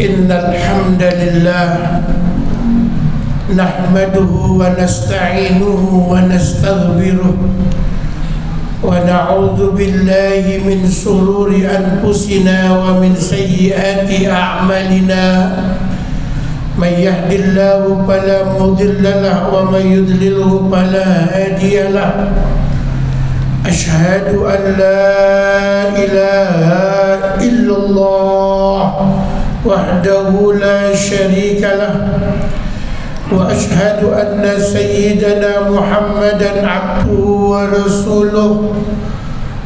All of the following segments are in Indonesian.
إن الحمد لله نحمده ونستعينه ونستغفره ونعوذ بالله من شرور أنفسنا ومن سيئات أعمالنا من يهد الله فلا مضل له ومن يضلله فلا هادي له أشهد أن لا إله إلا الله وحده لا شريك له وأشهد أن سيدنا محمدا عبده ورسوله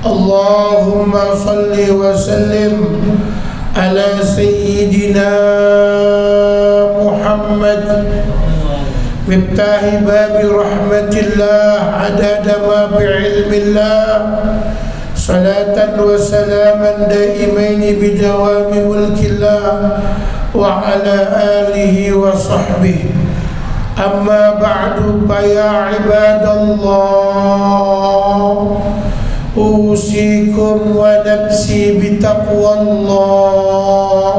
اللهم صل وسلم على سيدنا محمد مفتاح باب رحمة الله عدد ما بعلم الله صلاة وسلاما دائمين بدوام ملك الله وعلى آله وصحبه أما بعد فيا عباد الله أوصيكم ونفسي بتقوى الله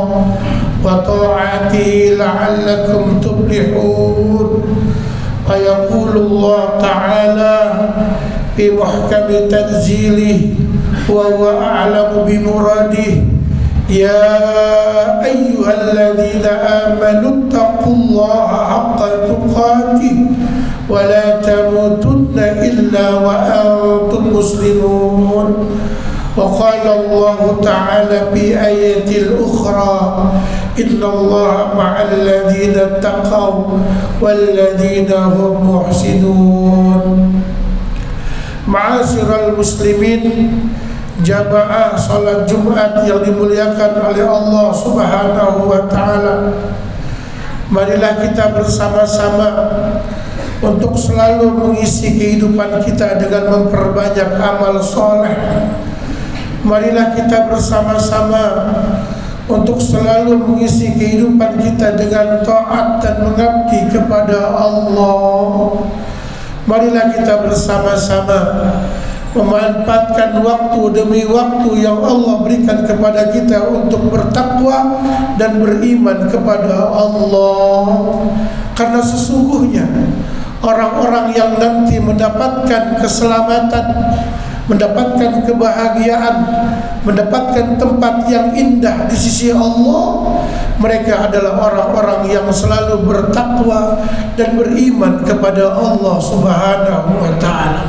وطاعته لعلكم تفلحون ويقول الله تعالى في محكم تنزيله وهو أعلم بمراده يا أيها الذين آمنوا اتقوا الله حق تقاته ولا تموتن إلا وأنتم مسلمون وقال الله تعالى في آية الأخرى إن الله مع الذين اتقوا والذين هم محسنون. Ma'asyiral muslimin, jamaah salat Jumat yang dimuliakan oleh Allah Subhanahu wa taala. Marilah kita bersama-sama untuk selalu mengisi kehidupan kita dengan memperbanyak amal soleh. Marilah kita bersama-sama untuk selalu mengisi kehidupan kita dengan taat dan mengabdi kepada Allah. Marilah kita bersama-sama memanfaatkan waktu demi waktu yang Allah berikan kepada kita untuk bertakwa dan beriman kepada Allah. Karena sesungguhnya orang-orang yang nanti mendapatkan keselamatan, mendapatkan kebahagiaan, mendapatkan tempat yang indah di sisi Allah, mereka adalah orang-orang yang selalu bertakwa dan beriman kepada Allah Subhanahu wa ta'ala.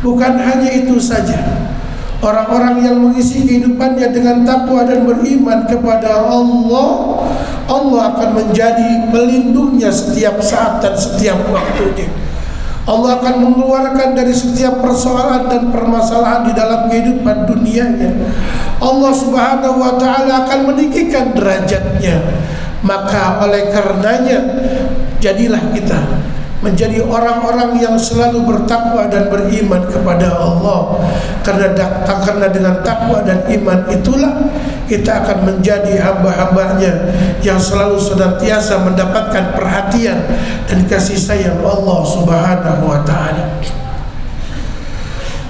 Bukan hanya itu saja, orang-orang yang mengisi kehidupannya dengan takwa dan beriman kepada Allah, Allah akan menjadi pelindungnya setiap saat dan setiap waktunya. Allah akan mengeluarkan dari setiap persoalan dan permasalahan di dalam kehidupan dunianya. Allah Subhanahu wa ta'ala akan meninggikan derajatnya. Maka oleh karenanya, jadilah kita menjadi orang-orang yang selalu bertakwa dan beriman kepada Allah. Karena dengan takwa dan iman itulah kita akan menjadi hamba-hambanya yang selalu senantiasa mendapatkan perhatian dan kasih sayang Allah Subhanahu wa ta'ala.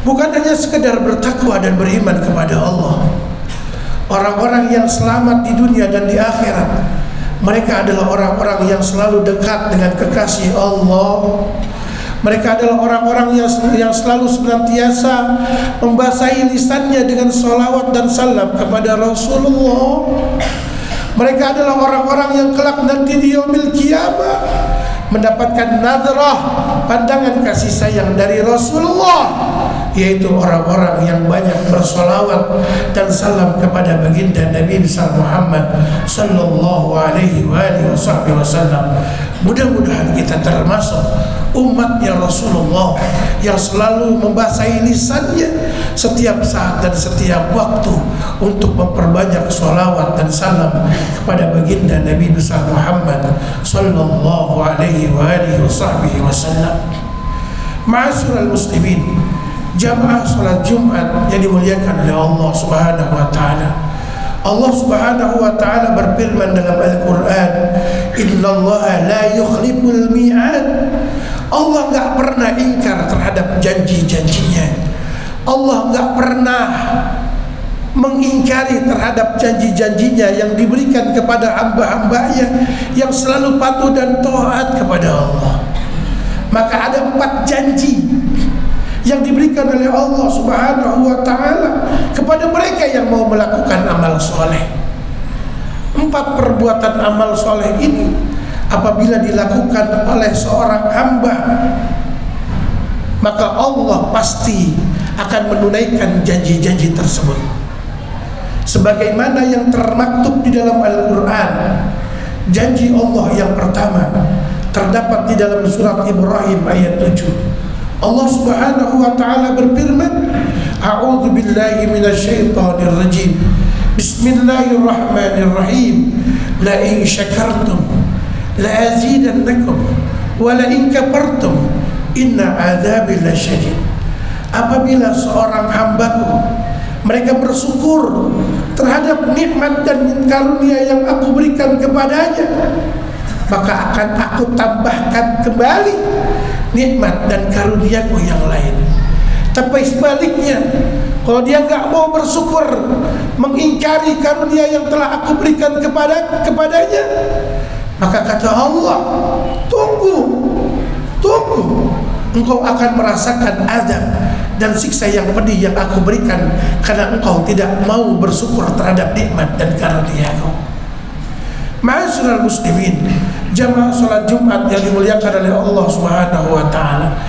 Bukan hanya sekedar bertakwa dan beriman kepada Allah. Orang-orang yang selamat di dunia dan di akhirat, mereka adalah orang-orang yang selalu dekat dengan kekasih Allah. Mereka adalah orang-orang yang selalu senantiasa membasahi lisannya dengan salawat dan salam kepada Rasulullah. Mereka adalah orang-orang yang kelak nanti di yaumil qiyamah mendapatkan nadrah, pandangan kasih sayang dari Rasulullah, yaitu orang-orang yang banyak bersolawat dan salam kepada baginda Nabi besar Muhammad sallallahu alaihi wasallam. Mudah-mudahan kita termasuk umatnya Rasulullah yang selalu membasahi lisannya setiap saat dan setiap waktu untuk memperbanyak sholawat dan salam kepada baginda Nabi besar Muhammad sallallahu alaihi wasallam. Ma'asyiral muslimin, jamaah salat Jumat yang dimuliakan oleh Allah Subhanahu wa taala. Allah Subhanahu wa taala berfirman dalam Al-Qur'an, "Innallaha la yukhliful mi'ad." Allah enggak pernah ingkar terhadap janji-janjinya. Allah enggak pernah mengingkari terhadap janji-janjinya yang diberikan kepada hamba-hambanya yang selalu patuh dan taat kepada Allah. Maka ada 4 janji yang diberikan oleh Allah Subhanahu wa ta'ala kepada mereka yang mau melakukan amal soleh. 4 perbuatan amal soleh ini apabila dilakukan oleh seorang hamba, maka Allah pasti akan menunaikan janji-janji tersebut. Sebagaimana yang termaktub di dalam Al-Quran, janji Allah yang pertama terdapat di dalam surat Ibrahim ayat 7. Allah Subhanahu wa ta'ala berfirman, A'udzu billahi minasyaitonir rajim. Bismillahirrahmanirrahim. La in syakartum la azidannakum wa la in kafartum inna 'adzabi lasyadid. Apabila seorang hambaku mereka bersyukur terhadap nikmat dan karunia yang aku berikan kepadanya, maka akan aku tambahkan kembali nikmat dan karuniaku yang lain. Tapi sebaliknya, kalau dia enggak mau bersyukur, mengingkari karunia yang telah aku berikan kepadanya, maka kata Allah, tunggu, engkau akan merasakan azab dan siksa yang pedih yang aku berikan karena engkau tidak mau bersyukur terhadap nikmat dan karuniaku. Ma'asyiral muslimin, jamaah salat Jumat yang dimuliakan oleh Allah Subhanahu wa ta'ala,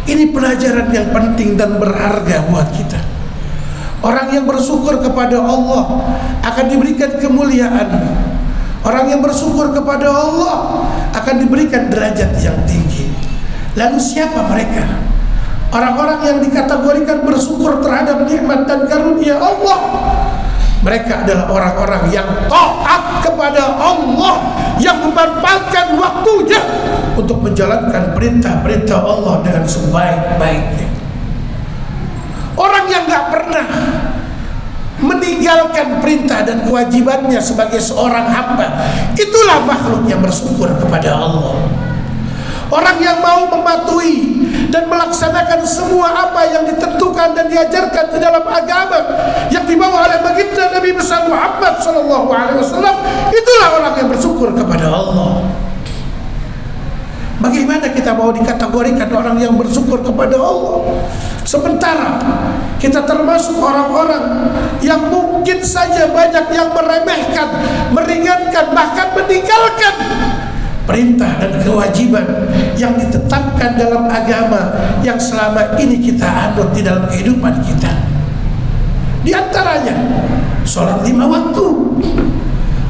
ini pelajaran yang penting dan berharga buat kita. Orang yang bersyukur kepada Allah akan diberikan kemuliaan. Orang yang bersyukur kepada Allah akan diberikan derajat yang tinggi. Lalu siapa mereka? Orang-orang yang dikategorikan bersyukur terhadap nikmat dan karunia Allah. Mereka adalah orang-orang yang taat kepada Allah, yang memanfaatkan waktunya untuk menjalankan perintah-perintah Allah dengan sebaik-baiknya. Orang yang gak pernah meninggalkan perintah dan kewajibannya sebagai seorang hamba, itulah makhluk yang bersyukur kepada Allah. Orang yang mau mematuhi dan melaksanakan semua apa yang ditentukan dan diajarkan di dalam agama yang dibawa oleh baginda Nabi besar Muhammad SAW, itulah orang yang bersyukur kepada Allah. Bagaimana kita mau dikategorikan orang yang bersyukur kepada Allah, sementara kita termasuk orang-orang yang mungkin saja banyak yang meremehkan, meringankan, bahkan meninggalkan perintah dan kewajiban yang ditetapkan dalam agama yang selama ini kita anut di dalam kehidupan kita. Di antaranya sholat 5 waktu.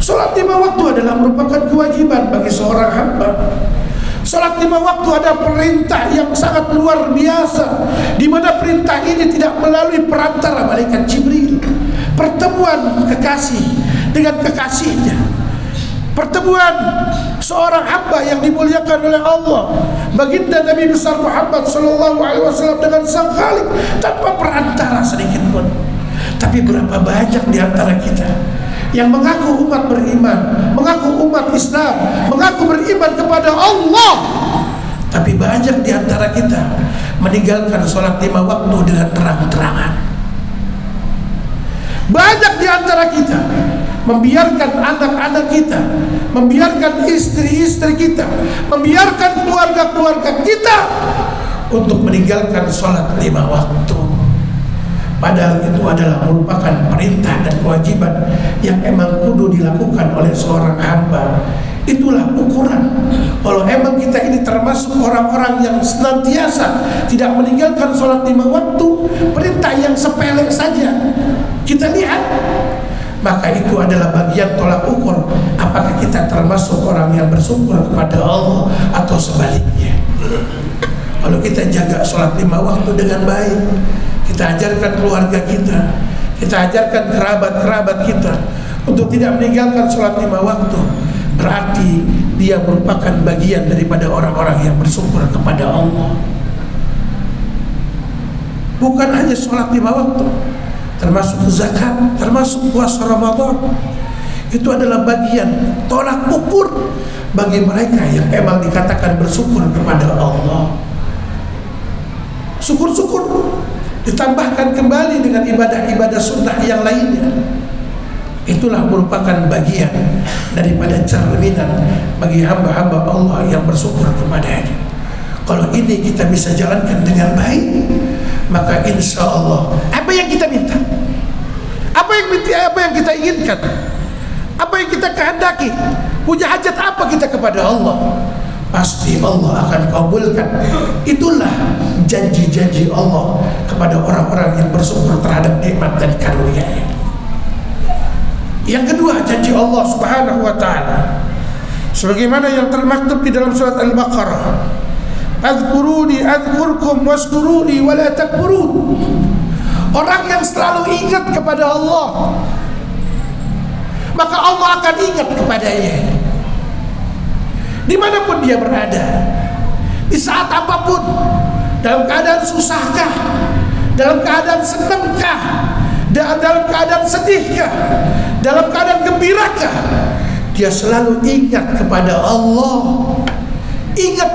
Sholat 5 waktu adalah merupakan kewajiban bagi seorang hamba. Sholat 5 waktu ada perintah yang sangat luar biasa, di mana perintah ini tidak melalui perantara malaikat Jibril. Pertemuan kekasih dengan kekasihnya, pertemuan seorang hamba yang dimuliakan oleh Allah, baginda Nabi besar Muhammad SAW dengan sang Khalik tanpa perantara sedikit pun. Tapi berapa banyak di antara kita yang mengaku umat beriman, mengaku umat Islam, mengaku beriman kepada Allah, tapi banyak di antara kita meninggalkan sholat 5 waktu dengan terang-terangan. Banyak di antara kita membiarkan anak-anak kita, membiarkan istri-istri kita, membiarkan keluarga-keluarga kita untuk meninggalkan sholat 5 waktu. Padahal itu adalah merupakan perintah dan kewajiban yang emang kudu dilakukan oleh seorang hamba. Itulah ukuran. Kalau emang kita ini termasuk orang-orang yang senantiasa tidak meninggalkan sholat 5 waktu, perintah yang sepele saja kita lihat, maka itu adalah bagian tolak ukur apakah kita termasuk orang yang bersyukur kepada Allah atau sebaliknya. Kalau kita jaga sholat 5 waktu dengan baik, kita ajarkan keluarga kita, kita ajarkan kerabat-kerabat kita untuk tidak meninggalkan sholat 5 waktu, berarti dia merupakan bagian daripada orang-orang yang bersyukur kepada Allah. Bukan hanya sholat 5 waktu, termasuk zakat, termasuk puasa Ramadan, itu adalah bagian tolak ukur bagi mereka yang emang dikatakan bersyukur kepada Allah. Syukur-syukur ditambahkan kembali dengan ibadah-ibadah sunnah yang lainnya. Itulah merupakan bagian daripada cerminan bagi hamba-hamba Allah yang bersyukur kepada-Nya. Kalau ini kita bisa jalankan dengan baik, maka insya Allah apa yang kita minta, apa yang kita inginkan, apa yang kita kehendaki, punya hajat apa kita kepada Allah, pasti Allah akan kabulkan. Itulah janji-janji Allah kepada orang-orang yang bersyukur terhadap nikmat dan karunia-Nya. Yang kedua, janji Allah Subhanahu wa taala sebagaimana yang termaktub di dalam surat Al-Baqarah, "Adzkuruni adzkurkum washkuruni wa la takfurun." Orang yang selalu ingat kepada Allah, maka Allah akan ingat kepadanya dimanapun dia berada, di saat apapun, dalam keadaan susahkah, dalam keadaan senangkah, dalam keadaan sedihkah, dalam keadaan gembirakah, dia selalu ingat kepada Allah. Ingat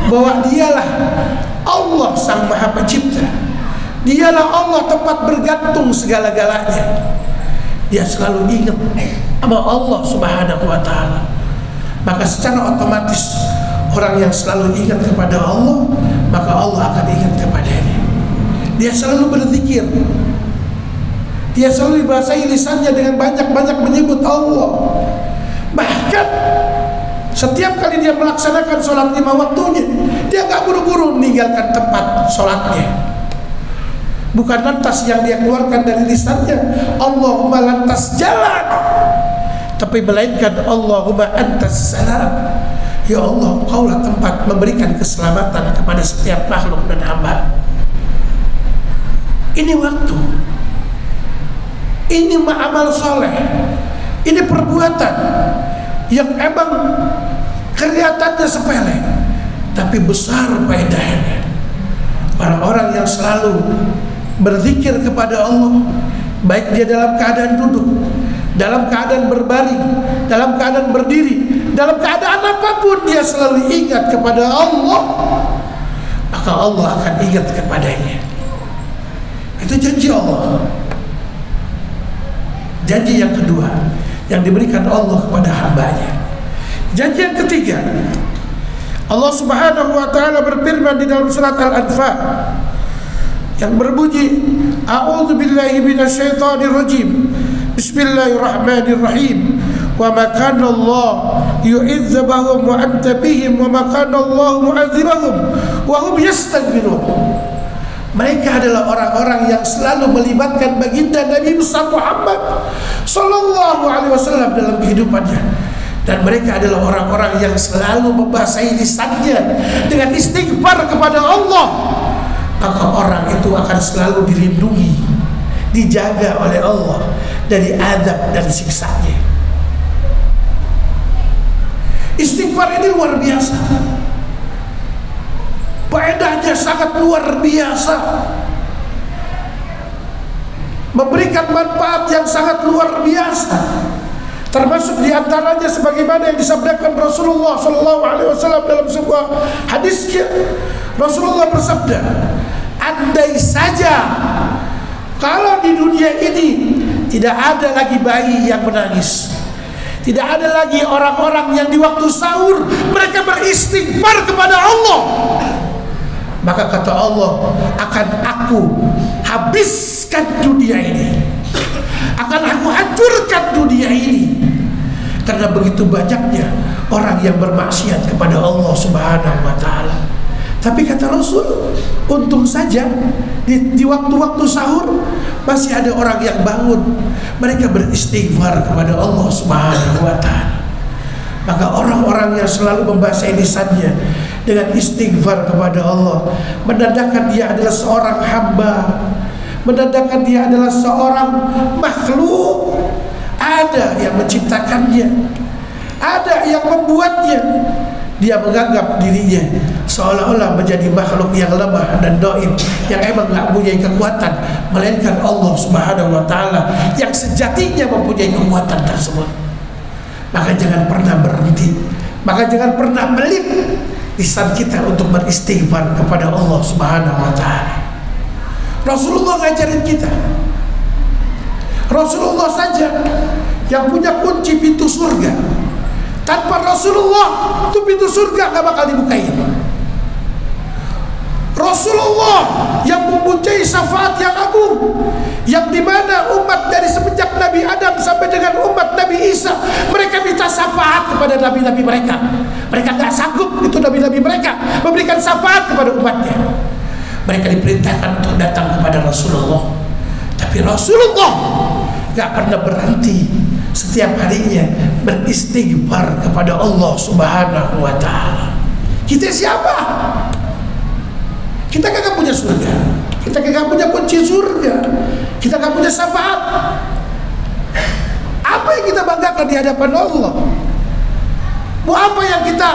bahwa dialah Allah Sang Maha Pencipta, dialah Allah tempat bergantung segala-galanya. Dia selalu ingat sama Allah Subhanahu wa taala. Maka secara otomatis orang yang selalu ingat kepada Allah, maka Allah akan ingat kepadanya. Dia selalu berzikir, dia selalu dibasahi lisannya dengan banyak-banyak menyebut Allah. Bahkan setiap kali dia melaksanakan sholat 5 waktunya, dia gak buru-buru meninggalkan tempat sholatnya. Bukan lantas yang dia keluarkan dari lisannya Allahumma lantas jalan, tapi melainkan Allahumma antas salam. Ya Allah, Engkaulah tempat memberikan keselamatan kepada setiap makhluk dan hamba. Ini waktu, ini amal soleh, ini perbuatan yang emang kelihatannya sepele, tapi besar faedahnya. Orang-orang yang selalu berzikir kepada Allah, baik dia dalam keadaan duduk, dalam keadaan berbaring, dalam keadaan berdiri, dalam keadaan apapun, dia selalu ingat kepada Allah, maka Allah akan ingat kepadanya. Itu janji Allah. Janji yang kedua yang diberikan Allah kepada hambanya. Janji yang ketiga, Allah Subhanahu wa taala berfirman di dalam surat Al-Anfal yang berbunyi, A'udzu billahi minasyaitonir rajim. Bismillahirrahmanirrahim. Wa ma kana Allah yu'adzibahum wa anta bihim wa ma kana Allah mu'adzibahum wa hum yastaghfirun. Mereka adalah orang-orang yang selalu melibatkan baginda Nabi Muhammad sallallahu alaihi wasallam dalam kehidupannya, dan mereka adalah orang-orang yang selalu membasahi lisannya dengan istighfar kepada Allah. Maka orang itu akan selalu dilindungi, dijaga oleh Allah dari azab dan siksanya. Istighfar ini luar biasa, faedahnya sangat luar biasa, memberikan manfaat yang sangat luar biasa. Termasuk diantaranya sebagaimana yang disabdakan Rasulullah SAW dalam sebuah hadisnya. Rasulullah bersabda, andai saja kalau di dunia ini tidak ada lagi bayi yang menangis, tidak ada lagi orang-orang yang di waktu sahur mereka beristighfar kepada Allah, maka kata Allah, akan aku habiskan dunia ini, akan aku hancurkan dunia ini, karena begitu banyaknya orang yang bermaksiat kepada Allah Subhanahu wa taala. Tapi kata Rasul, untung saja di waktu-waktu sahur masih ada orang yang bangun, mereka beristighfar kepada Allah Subhanahu wa taala. Maka orang-orang yang selalu membasahi lisannya dengan istighfar kepada Allah, menandakan dia adalah seorang hamba, menandakan dia adalah seorang makhluk. Ada yang menciptakannya, ada yang membuatnya. Dia menganggap dirinya seolah-olah menjadi makhluk yang lemah dan dhaif, yang emang gak punya kekuatan, melainkan Allah Subhanahu wa taala yang sejatinya mempunyai kekuatan tersebut. Maka jangan pernah berhenti, maka jangan pernah melip lisan kita untuk beristighfar kepada Allah Subhanahu wa taala. Rasulullah ngajarin kita. Rasulullah saja yang punya kunci pintu surga. Tanpa Rasulullah itu pintu surga gak bakal dibukain. Rasulullah yang mempunyai syafaat yang agung, yang dimana umat dari semenjak Nabi Adam sampai dengan umat Nabi Isa, mereka minta syafaat kepada nabi-nabi mereka. Mereka gak sanggup, itu nabi-nabi mereka, memberikan syafaat kepada umatnya. Mereka diperintahkan untuk datang kepada Rasulullah. Tapi Rasulullah gak pernah berhenti, setiap harinya beristighfar kepada Allah Subhanahu wa ta'ala. Kita siapa? Kita kagak punya surga, kita kagak punya kunci surga, kita kagak punya syafaat. Apa yang kita banggakan di hadapan Allah? Mau apa yang kita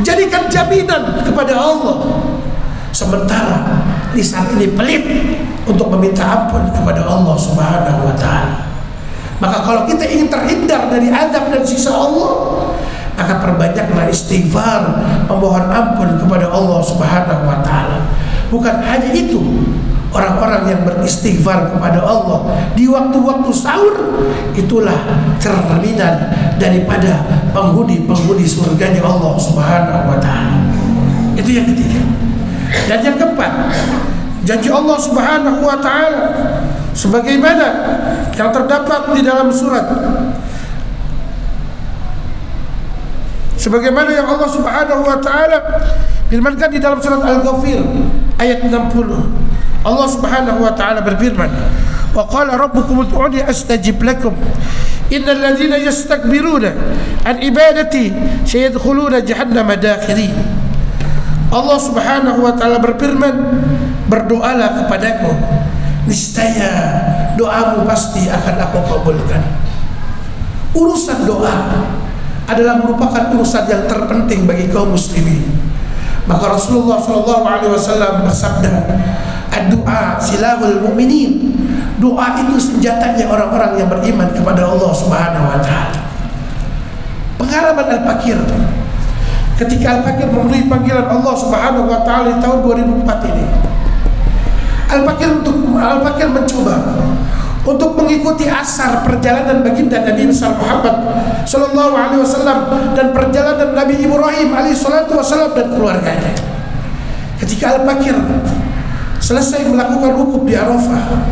jadikan jaminan kepada Allah? Sementara lisan ini pelit untuk meminta ampun kepada Allah Subhanahu wa ta'ala. Maka kalau kita ingin terhindar dari azab dan siksa Allah, maka perbanyaklah istighfar, memohon ampun kepada Allah Subhanahu wa ta'ala. Bukan hanya itu, orang-orang yang beristighfar kepada Allah di waktu-waktu sahur, itulah cerminan daripada penghuni-penghuni surganya Allah Subhanahu wa ta'ala. Itu yang ketiga. Dan yang keempat, janji Allah Subhanahu wa ta'ala sebagaimana yang terdapat di dalam surat, sebagaimana yang Allah Subhanahu wa ta'ala firmankan di dalam surat Al-Ghafir ayat 60. Allah Subhanahu wa ta'ala berfirman, wa qala rabbukum ud'uni astajib lakum innal ladzina yastakbiruna an ibadati sayadkhuluna jahannama dakhirin. Allah Subhanahu wa ta'ala berfirman, berdoalah kepadaku, niscaya doamu pasti akan aku kabulkan. Urusan doa adalah merupakan urusan yang terpenting bagi kaum muslimin. Maka Rasulullah SAW bersabda, ad-du'a silahul mu'minin. Doa itu senjatanya orang-orang yang beriman kepada Allah Subhanahu wa ta'ala. Pengalaman Al-Fakir, ketika Al-Fakir memenuhi panggilan Allah Subhanahu wa ta'ala di tahun 2004 ini, Al-Fakir mencoba untuk mengikuti asar perjalanan baginda Nabi besar Muhammad sallallahu alaihi wasallam dan perjalanan Nabi Ibrahim alaihi salatu wasallam dan keluarganya. Ketika Al-Fakir selesai melakukan wukuf di Arafah,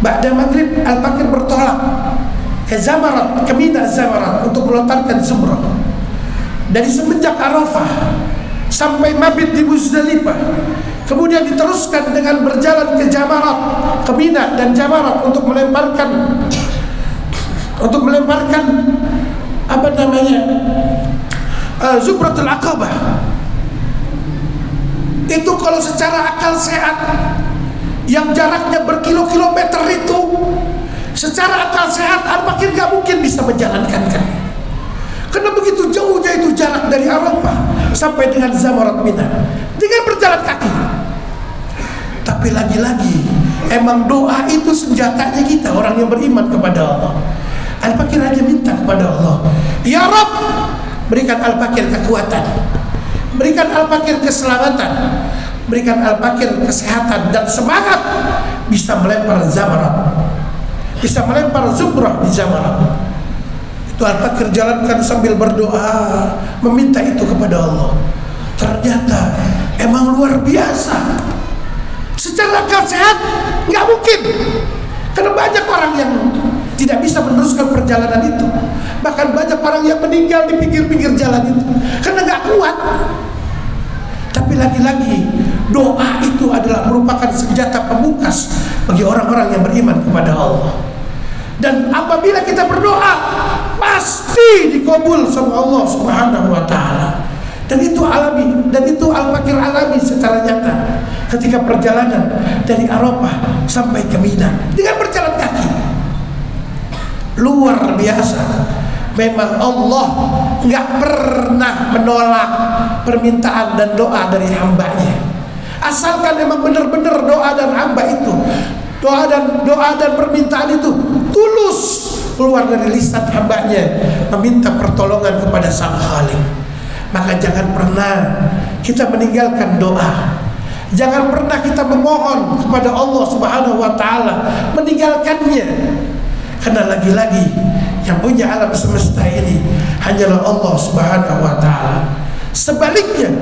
ba'da maghrib Al-Fakir bertolak ke Zamarat, ke Mina Zamarat untuk melontarkan jumrah. Dari semenjak Arafah sampai mabit di Muzdalifah, kemudian diteruskan dengan berjalan ke Jamarat, ke Mina dan Jamarat untuk melemparkan apa namanya, Zumratul Aqabah. Itu kalau secara akal sehat yang jaraknya berkilo-kilometer itu, secara akal sehat Al-Fakir gak mungkin bisa menjalankan. Karena begitu jauhnya itu jarak dari Arafah sampai dengan Zamarat Mina dengan berjalan kaki. Tapi lagi-lagi emang doa itu senjatanya kita, orang yang beriman kepada Allah. Al-Fakir hanya minta kepada Allah, ya Rabb, berikan Al-Fakir kekuatan, berikan Al-Fakir keselamatan, berikan Al-Fakir kesehatan dan semangat bisa melempar Zamarat, bisa melempar Zumrah di Zamarat. Itu Al-Fakir jalankan sambil berdoa, meminta itu kepada Allah. Ternyata emang luar biasa. Secara akal sehat nggak mungkin, karena banyak orang yang tidak bisa meneruskan perjalanan itu. Bahkan banyak orang yang meninggal di pinggir-pinggir jalan itu karena nggak kuat. Tapi lagi-lagi doa itu adalah merupakan senjata pemungkas bagi orang-orang yang beriman kepada Allah. Dan apabila kita berdoa, pasti dikabul sama Allah Subhanahu wa ta'ala. Dan itu alami, dan itu Al-Fakir alami secara nyata ketika perjalanan dari Arafah sampai ke Mina dengan berjalan kaki. Luar biasa. Memang Allah nggak pernah menolak permintaan dan doa dari hambanya, asalkan memang benar-benar doa dan hamba itu, doa dan permintaan itu tulus keluar dari lisan hambanya meminta pertolongan kepada Sang Khalik. Maka jangan pernah kita meninggalkan doa, Jangan pernah kita memohon kepada Allah Subhanahu wa taala meninggalkannya. Karena lagi-lagi yang punya alam semesta ini hanyalah Allah Subhanahu wa taala. Sebaliknya,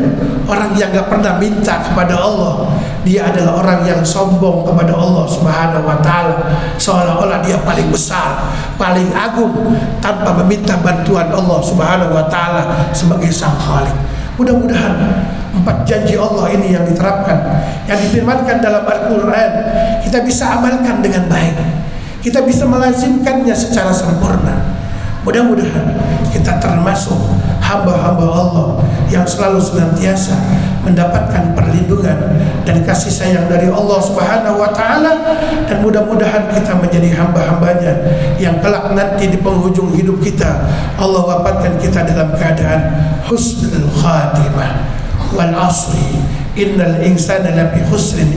orang yang gak pernah minta kepada Allah, dia adalah orang yang sombong kepada Allah Subhanahu wa taala, seolah-olah dia paling besar, paling agung, tanpa meminta bantuan Allah Subhanahu wa taala sebagai sang Khalik. Mudah-mudahan 4 janji Allah ini yang diterapkan, yang difirmankan dalam Al-Quran, kita bisa amalkan dengan baik, kita bisa melazimkannya secara sempurna. Mudah-mudahan kita termasuk hamba-hamba Allah yang selalu senantiasa mendapatkan perlindungan dan kasih sayang dari Allah Subhanahu wa taala, dan mudah-mudahan kita menjadi hamba-hambanya yang kelak nanti di penghujung hidup kita Allah wafatkan kita dalam keadaan husnul khatimah. Wal asri innal insana lafi khusrin